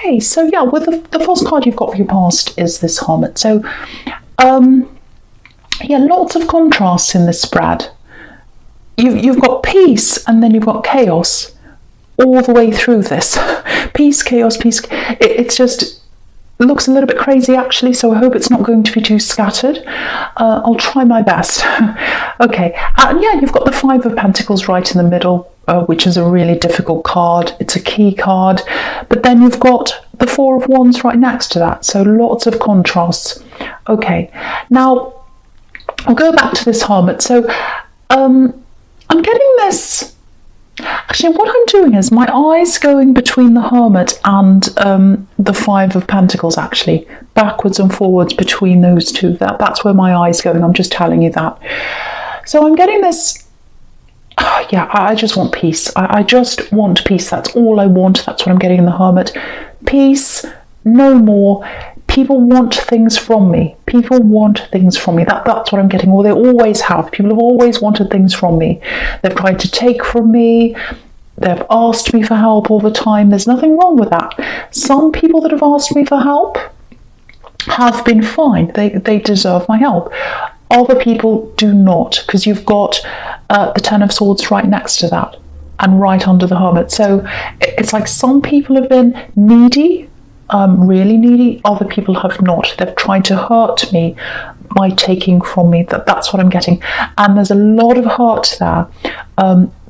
Okay, so yeah, with the first card you've got for your past is this Hermit. So, yeah, lots of contrasts in this spread. You've got peace and then you've got chaos all the way through this. Peace, chaos, peace. It's just looks a little bit crazy actually, so I hope it's not going to be too scattered. I'll try my best. Okay, and yeah, you've got the Five of Pentacles right in the middle, which is a really difficult card. It's a key card, but then you've got the Four of Wands right next to that, so lots of contrasts. Okay, now I'll go back to this Hermit. So I'm getting this. Actually, what I'm doing is my eyes going between the Hermit and the Five of Pentacles, actually, backwards and forwards between those two. That's where my eyes going. I'm just telling you that. So I'm getting this. Yeah, I just want peace. I just want peace. That's all I want. That's what I'm getting in the Hermit. Peace, no more. People want things from me. People want things from me. That's what I'm getting. Or they always have. People have always wanted things from me. They've tried to take from me. They've asked me for help all the time. There's nothing wrong with that. Some people that have asked me for help have been fine. They deserve my help. Other people do not, because you've got the Ten of Swords right next to that and right under the Hermit. So it's like some people have been needy, really needy. Other people have not. They've tried to hurt me by taking from me. That's what I'm getting. And there's a lot of hurt there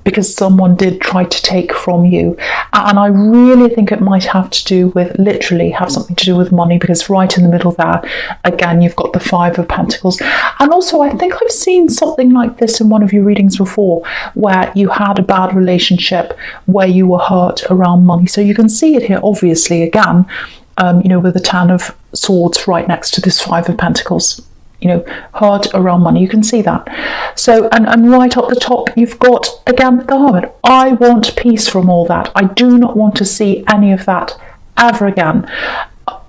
because someone did try to take from you. And I really think it might have to do with, literally have something to do with money, because right in the middle there, again, you've got the Five of Pentacles. And also, I think I've seen something like this in one of your readings before, where you had a bad relationship, where you were hurt around money. So you can see it here, obviously, again, you know, with the Ten of Swords right next to this Five of Pentacles. You know, hurt around money. You can see that. So, and right up the top, you've got, again, the Hermit. I want peace from all that. I do not want to see any of that ever again.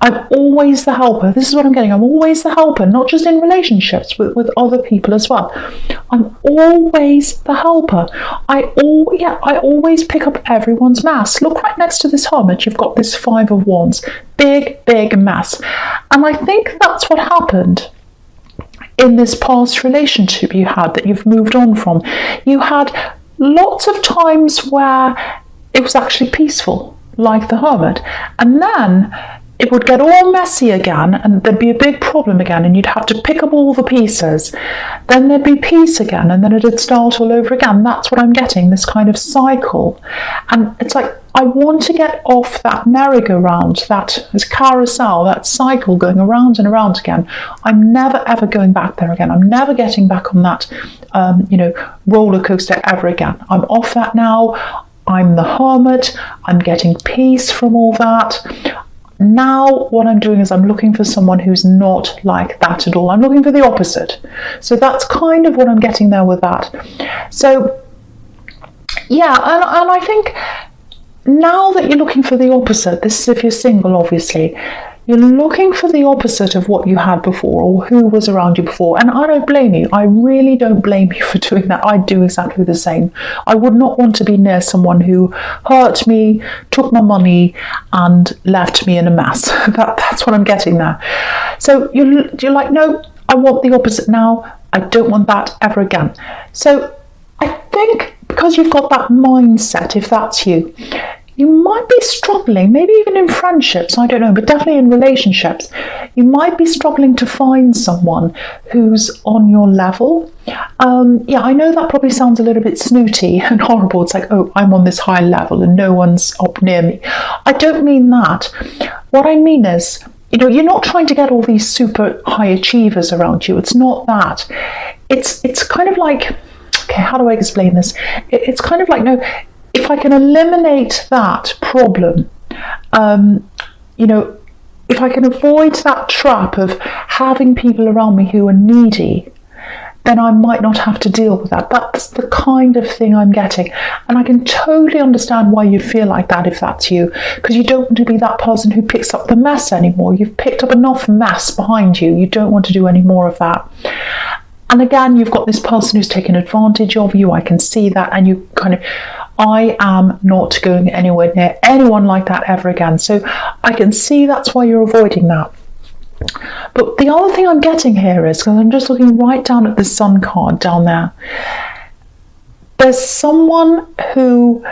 I'm always the helper. This is what I'm getting. I'm always the helper, not just in relationships, with other people as well. I'm always the helper. I always pick up everyone's mess. Look right next to this Hermit. You've got this Five of Wands. Big, big mess. And I think that's what happened in this past relationship you had that you've moved on from. You had lots of times where it was actually peaceful, like the Hermit, and then it would get all messy again, and there'd be a big problem again, and you'd have to pick up all the pieces. Then there'd be peace again, and then it'd start all over again. That's what I'm getting, this kind of cycle. And it's like, I want to get off that merry-go-round, that carousel, that cycle going around and around again. I'm never, ever going back there again. I'm never getting back on that, you know, roller coaster ever again. I'm off that now. I'm the Hermit. I'm getting peace from all that. Now what I'm doing is I'm looking for someone who's not like that at all. I'm looking for the opposite. So that's kind of what I'm getting there with that. So yeah, and I think now that you're looking for the opposite, this is if you're single, obviously, you're looking for the opposite of what you had before or who was around you before. And I don't blame you. I really don't blame you for doing that. I do exactly the same. I would not want to be near someone who hurt me, took my money, and left me in a mess. That's what I'm getting there. So you're like, no, I want the opposite now. I don't want that ever again. So I think because you've got that mindset, if that's you, you might be struggling, maybe even in friendships, I don't know, but definitely in relationships, you might be struggling to find someone who's on your level. Yeah, I know that probably sounds a little bit snooty and horrible. It's like, oh, I'm on this high level and no one's up near me. I don't mean that. What I mean is, you know, you're not trying to get all these super high achievers around you. It's not that. It's kind of like, okay, how do I explain this? It's kind of like, no, if I can eliminate that problem, you know, if I can avoid that trap of having people around me who are needy, then I might not have to deal with that. That's the kind of thing I'm getting. And I can totally understand why you'd feel like that if that's you, because you don't want to be that person who picks up the mess anymore. You've picked up enough mess behind you. You don't want to do any more of that. And again, you've got this person who's taken advantage of you. I can see that. And you kind of, I am not going anywhere near anyone like that ever again. So I can see that's why you're avoiding that. But the other thing I'm getting here is, because I'm just looking right down at the Sun card down there, there's someone who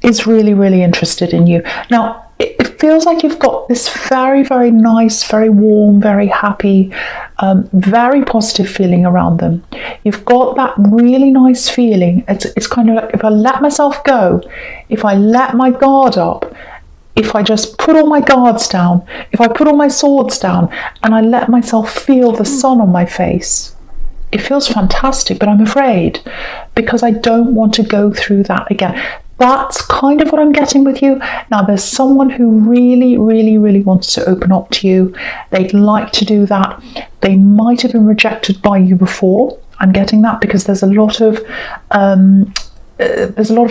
is really, really interested in you. Now, it feels like you've got this very, very nice, very warm, very happy, very positive feeling around them. You've got that really nice feeling. It's kind of like, if I let myself go, if I let my guard up, if I just put all my guards down, if I put all my swords down, and I let myself feel the sun on my face, it feels fantastic, but I'm afraid, because I don't want to go through that again. That's kind of what I'm getting with you. Now, there's someone who really, really, really wants to open up to you. They'd like to do that. They might have been rejected by you before. I'm getting that, because there's a lot of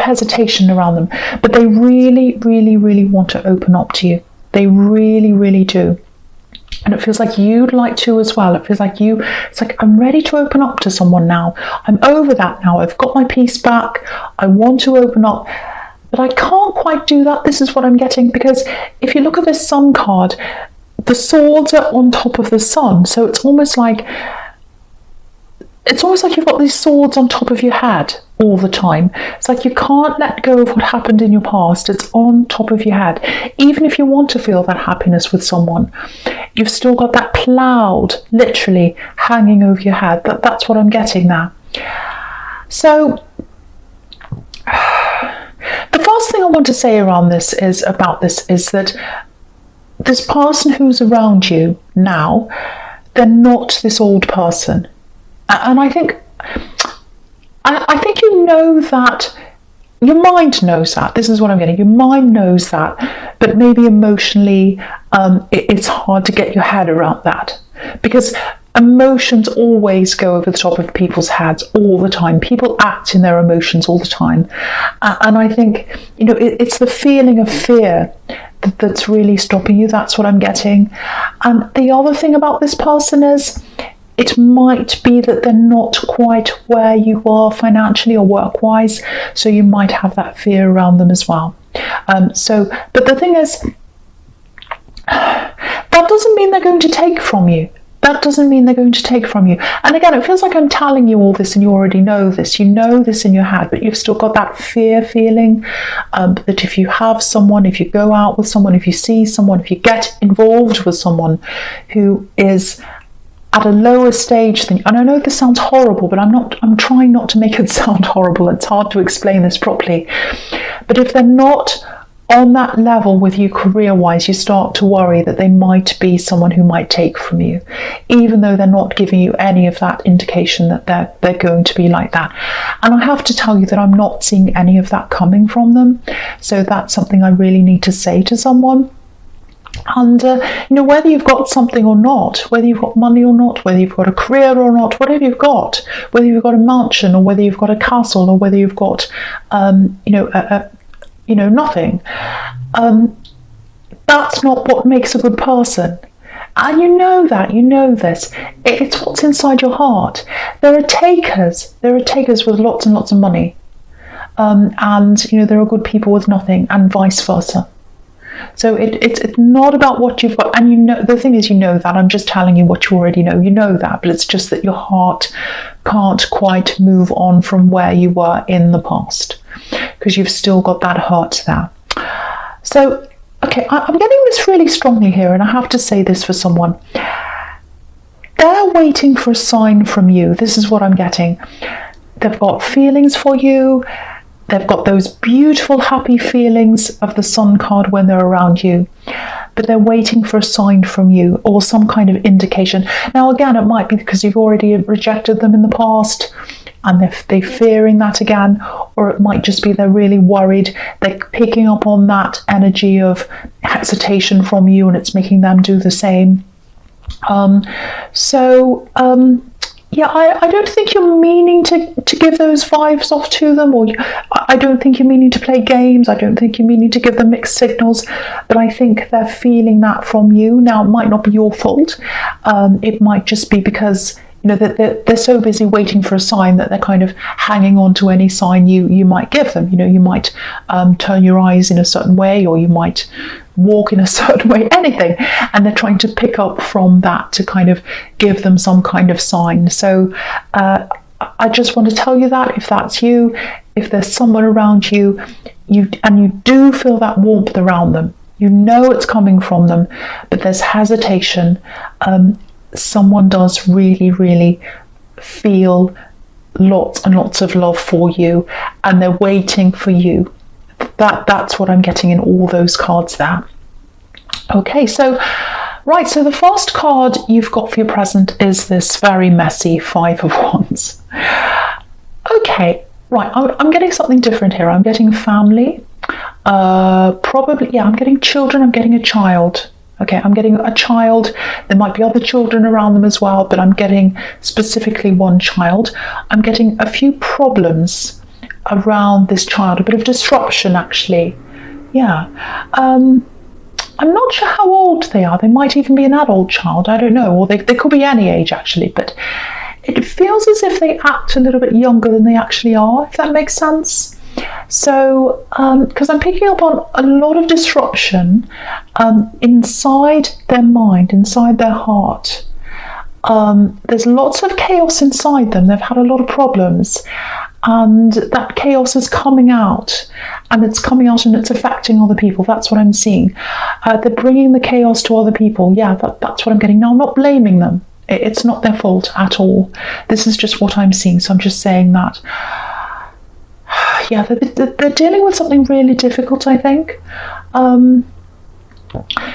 hesitation around them. But they really, really, really want to open up to you. They really, really do. And it feels like you'd like to as well. It feels like it's like, I'm ready to open up to someone now. I'm over that now. I've got my peace back. I want to open up, but I can't quite do that. This is what I'm getting, because if you look at this Sun card, the swords are on top of the sun. So it's almost like you've got these swords on top of your head all the time. It's like you can't let go of what happened in your past. It's on top of your head. Even if you want to feel that happiness with someone, you've still got that cloud literally hanging over your head. That's what I'm getting there. So the first thing I want to say around this is that this person who's around you now, they're not this old person. And I think you know that. Your mind knows that. This is what I'm getting. Your mind knows that, but maybe emotionally, it's hard to get your head around that, because emotions always go over the top of people's heads all the time. People act in their emotions all the time, and I think it's the feeling of fear that's really stopping you. That's what I'm getting. And the other thing about this person is, it might be that they're not quite where you are financially or work-wise, so you might have that fear around them as well. But the thing is, that doesn't mean they're going to take from you. That doesn't mean they're going to take from you. And again, it feels like I'm telling you all this and you already know this. You know this in your head, but you've still got that fear feeling that if you have someone, if you go out with someone, if you see someone, if you get involved with someone who is at a lower stage than, and I know this sounds horrible, but I'm trying not to make it sound horrible. It's hard to explain this properly. But if they're not on that level with you career-wise, you start to worry that they might be someone who might take from you, even though they're not giving you any of that indication that they're going to be like that. And I have to tell you that I'm not seeing any of that coming from them. So that's something I really need to say to someone. And whether you've got something or not, whether you've got money or not, whether you've got a career or not, whatever you've got, whether you've got a mansion or whether you've got a castle or whether you've got nothing, that's not what makes a good person. And you know this. It's what's inside your heart. There are takers with lots and lots of money, and there are good people with nothing, and vice versa. So it's not about what you've got. And the thing is, that. I'm just telling you what you already know. You know that, but it's just that your heart can't quite move on from where you were in the past, because you've still got that hurt there. So, okay, I'm getting this really strongly here, and I have to say this for someone. They're waiting for a sign from you. This is what I'm getting. They've got feelings for you. They've got those beautiful, happy feelings of the Sun card when they're around you, but they're waiting for a sign from you or some kind of indication. Now, again, it might be because you've already rejected them in the past and they're fearing that again, or it might just be they're really worried. They're picking up on that energy of hesitation from you and it's making them do the same. Yeah, I don't think you're meaning to give those vibes off to them, or I don't think you're meaning to play games. I don't think you're meaning to give them mixed signals, but I think they're feeling that from you. Now, it might not be your fault. It might just be because they're so busy waiting for a sign that they're kind of hanging on to any sign you might give them. You might turn your eyes in a certain way, or you might walk in a certain way, anything, and they're trying to pick up from that to kind of give them some kind of sign. So I just want to tell you that if that's you, if there's someone around you, you do feel that warmth around them, it's coming from them, but there's hesitation. Someone does really, really feel lots and lots of love for you, and they're waiting for you. That's what I'm getting in all those cards there. Okay, so the first card you've got for your present is this very messy Five of Wands. Okay, right, I'm getting something different here. I'm getting family, I'm getting children, I'm getting a child. Okay, I'm getting a child. There might be other children around them as well, but I'm getting specifically one child. I'm getting a few problems around this child, a bit of disruption actually. Yeah. I'm not sure how old they are. They might even be an adult child. I don't know. Or they could be any age actually, but it feels as if they act a little bit younger than they actually are, if that makes sense. So, because I'm picking up on a lot of disruption inside their mind, inside their heart. There's lots of chaos inside them. They've had a lot of problems, and that chaos is coming out, and it's affecting other people. That's what I'm seeing. They're bringing the chaos to other people. Yeah, that's what I'm getting. Now, I'm not blaming them. It's not their fault at all. This is just what I'm seeing. So I'm just saying that. Yeah, they're dealing with something really difficult, I think.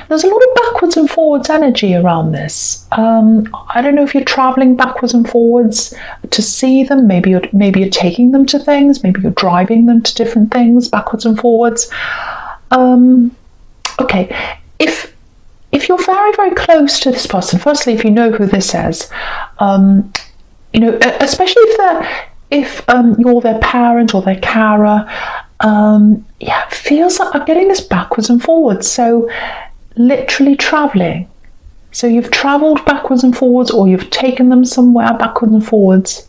There's a lot of backwards and forwards energy around this. I don't know if you're traveling backwards and forwards to see them. Maybe you're taking them to things. Maybe you're driving them to different things backwards and forwards. Okay, if you're very, very close to this person, firstly, if you know who this is, especially if you're their parent or their carer, it feels like I'm getting this backwards and forwards. So literally traveling. So you've traveled backwards and forwards, or you've taken them somewhere backwards and forwards.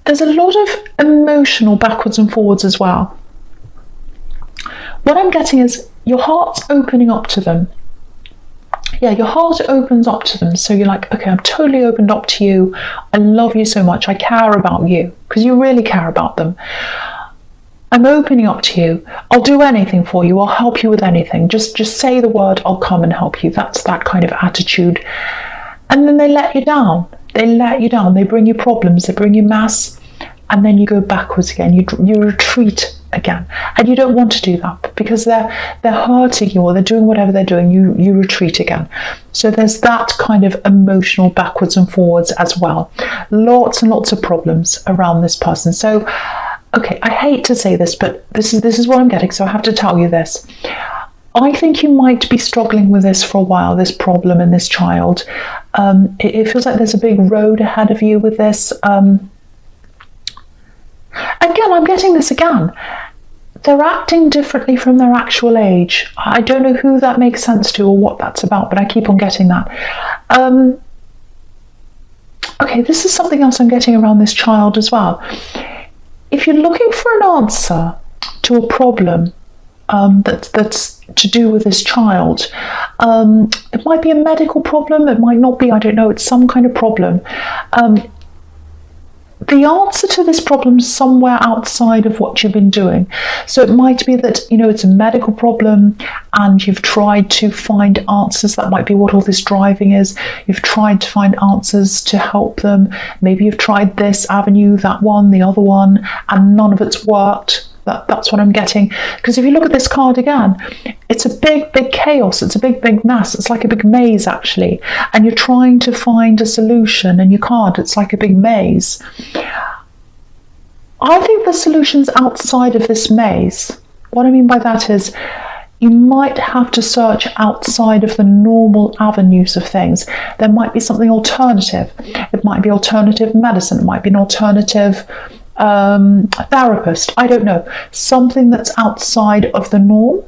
There's a lot of emotional backwards and forwards as well. What I'm getting is your heart's opening up to them. Yeah, your heart opens up to them. So you're like, okay, I'm totally opened up to you. I love you so much. I care about you, because you really care about them. I'm opening up to you. I'll do anything for you. I'll help you with anything. Just say the word, I'll come and help you. That's that kind of attitude. And then they let you down. They bring you problems. They bring you mess. And then you go backwards again. You retreat again, and you don't want to do that because they're hurting you, or they're doing whatever they're doing. You retreat again. So there's that kind of emotional backwards and forwards as well. Lots and lots of problems around this person. So, okay, I hate to say this, but this is what I'm getting. So I have to tell you this. I think you might be struggling with this for a while, this problem and this child. It feels like there's a big road ahead of you with this. Again, I'm getting this again. They're acting differently from their actual age. I don't know who that makes sense to or what that's about, but I keep on getting that. Okay, this is something else I'm getting around this child as well. If you're looking for an answer to a problem that's to do with this child, it might be a medical problem, it might not be, I don't know, it's some kind of problem. The answer to this problem is somewhere outside of what you've been doing. So it might be that, it's a medical problem and you've tried to find answers. That might be what all this driving is. You've tried to find answers to help them. Maybe you've tried this avenue, that one, the other one, and none of it's worked. That's what I'm getting. Because if you look at this card again, it's a big, big chaos. It's a big, big mess. It's like a big maze, actually. And you're trying to find a solution and you can't. It's like a big maze. I think the solution's outside of this maze. What I mean by that is you might have to search outside of the normal avenues of things. There might be something alternative. It might be alternative medicine. It might be an alternative therapist. I don't know. Something that's outside of the norm.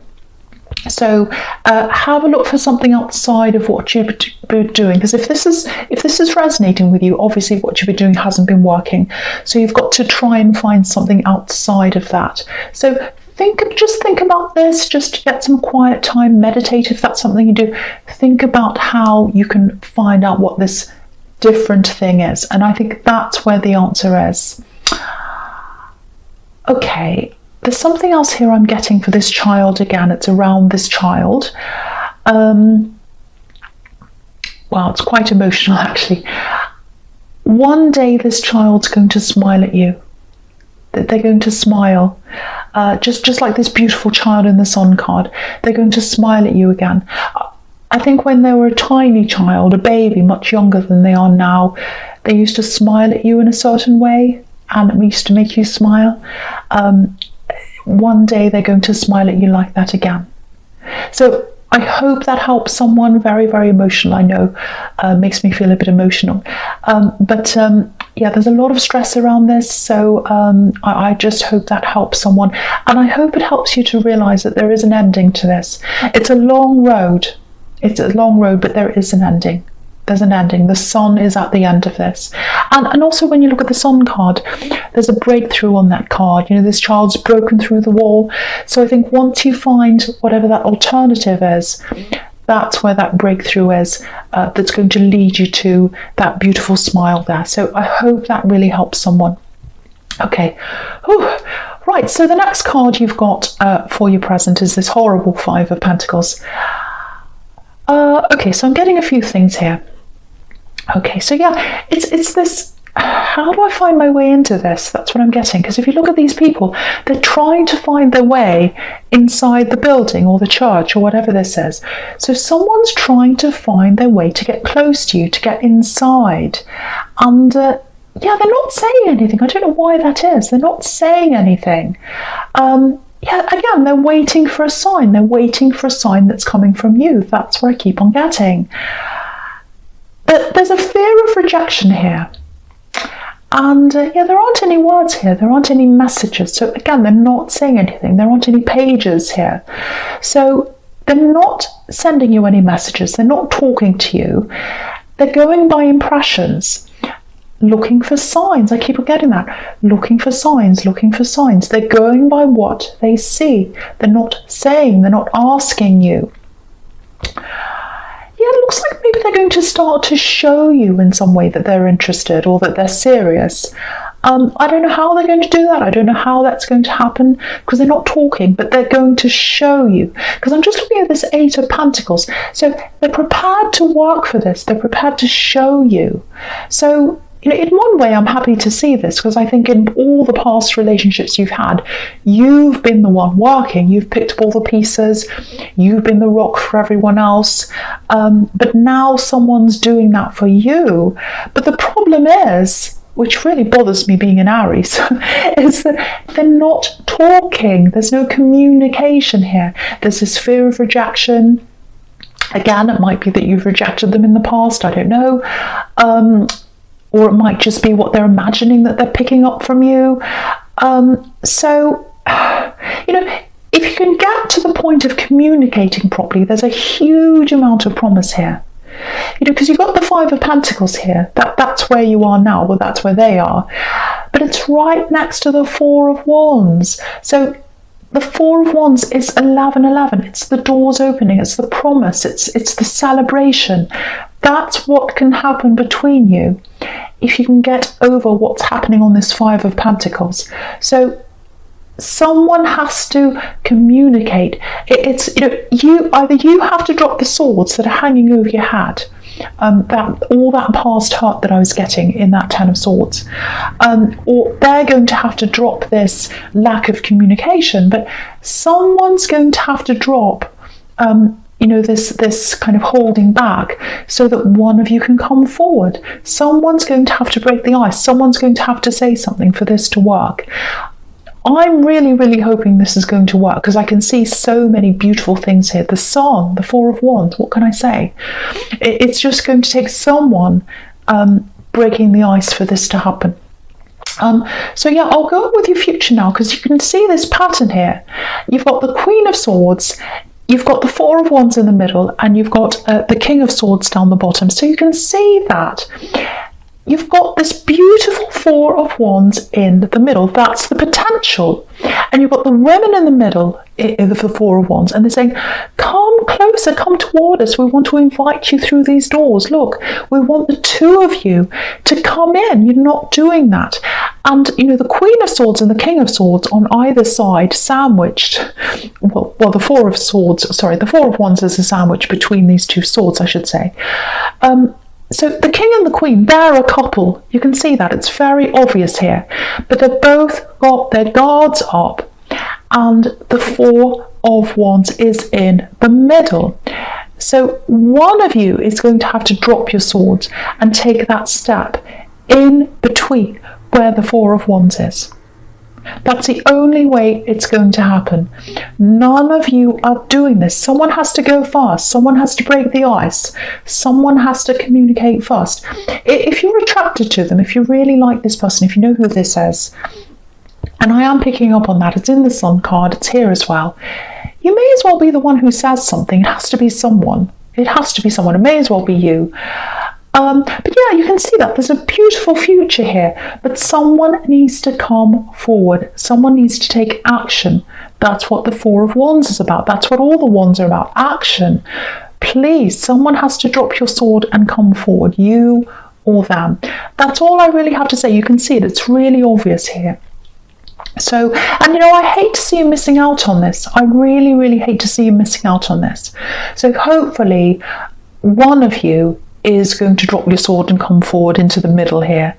So have a look for something outside of what you've been doing, because if this is resonating with you, obviously what you've been doing hasn't been working. So you've got to try and find something outside of that. So just think about this, just get some quiet time, meditate if that's something you do. Think about how you can find out what this different thing is. And I think that's where the answer is. Okay. There's something else here I'm getting for this child again. It's around this child. Well, it's quite emotional actually. One day this child's going to smile at you. They're going to smile. Just like this beautiful child in the Sun card. They're going to smile at you again. I think when they were a tiny child, a baby, much younger than they are now, they used to smile at you in a certain way, and it used to make you smile. One day they're going to smile at you like that again. So I hope that helps someone. Very, very emotional, I know. Makes me feel a bit emotional. Yeah, there's a lot of stress around this, so I just hope that helps someone. And I hope it helps you to realise that there is an ending to this. It's a long road. It's a long road, but there is an ending. There's an ending. The sun is at the end of this. And also when you look at the sun card, there's a breakthrough on that card. You know, this child's broken through the wall. So I think once you find whatever that alternative is, that's where that breakthrough is, that's going to lead you to that beautiful smile there. So I hope that really helps someone. Okay. Whew. Right, so the next card you've got for your present is this horrible Five of Pentacles. Okay, so I'm getting a few things here. Okay, so yeah, it's this, how do I find my way into this? That's what I'm getting, because if you look at these people, they're trying to find their way inside the building or the church or whatever this is. So someone's trying to find their way to get close to you, to get inside. And yeah, they're not saying anything. I don't know why that is. They're not saying anything. Yeah, again, they're waiting for a sign. They're waiting for a sign that's coming from you. That's what I keep on getting. But there's a fear of rejection here. And yeah, there aren't any words here. There aren't any messages. So again, they're not saying anything. There aren't any pages here. So they're not sending you any messages. They're not talking to you. They're going by impressions. Looking for signs. I keep on getting that. Looking for signs, looking for signs. They're going by what they see. They're not saying, they're not asking you. Yeah, it looks like maybe they're going to start to show you in some way that they're interested or that they're serious. I don't know how they're going to do that. I don't know how that's going to happen because they're not talking, but they're going to show you. Because I'm just looking at this Eight of Pentacles. So they're prepared to work for this. They're prepared to show you. So, you know, in one way, I'm happy to see this because I think in all the past relationships you've had, you've been the one working. You've picked up all the pieces. You've been the rock for everyone else. But now someone's doing that for you. But the problem is, which really bothers me being an Aries, is that they're not talking. There's no communication here. There's this fear of rejection. Again, it might be that you've rejected them in the past. I don't know. Or it might just be what they're imagining that they're picking up from you. So, you know, if you can get to the point of communicating properly, there's a huge amount of promise here. You know, because you've got the Five of Pentacles here. That's where you are now, well, that's where they are. But it's right next to the Four of Wands. So the Four of Wands is 11:11. It's the doors opening. It's the promise. It's the celebration. That's what can happen between you if you can get over what's happening on this Five of Pentacles. So someone has to communicate. It's, you know, either you have to drop the swords that are hanging over your head, all that past hurt that I was getting in that Ten of Swords, or they're going to have to drop this lack of communication. But someone's going to have to drop you know, this kind of holding back so that one of you can come forward. Someone's going to have to break the ice. Someone's going to have to say something for this to work. I'm really, really hoping this is going to work because I can see so many beautiful things here. The Sun, the Four of Wands, what can I say? It's just going to take someone breaking the ice for this to happen. So yeah, I'll go with your future now because you can see this pattern here. You've got the Queen of Swords. you've got the Four of Wands in the middle, and you've got the King of Swords down the bottom. So you can see that you've got this beautiful Four of Wands in the middle. That's the potential. And you've got the women in the middle of the Four of Wands, and they're saying, come closer, come toward us. We want to invite you through these doors. Look, we want the two of you to come in. You're not doing that. And, you know, the Queen of Swords and the King of Swords on either side, sandwiched. Well, the Four of Wands is a sandwich between these two swords, I should say. So the King and the Queen, they're a couple. You can see that. It's very obvious here. But they've both got their guards up, and the Four of Wands is in the middle. So one of you is going to have to drop your swords and take that step in between where the Four of Wands is. That's the only way it's going to happen. None of you are doing this. Someone has to go first. Someone has to break the ice. Someone has to communicate first. If you're attracted to them, if you really like this person, if you know who this is, and I am picking up on that, it's in the Sun card, it's here as well, you may as well be the one who says something. It has to be someone. It has to be someone. It may as well be you. But yeah, you can see that there's a beautiful future here, but someone needs to come forward. Someone needs to take action. That's what the Four of Wands is about. That's what all the wands are about, action. Please, someone has to drop your sword and come forward, you or them. That's all I really have to say. You can see it. It's really obvious here. So, and you know, I hate to see you missing out on this. I really, really hate to see you missing out on this. So hopefully one of you is going to drop your sword and come forward into the middle here.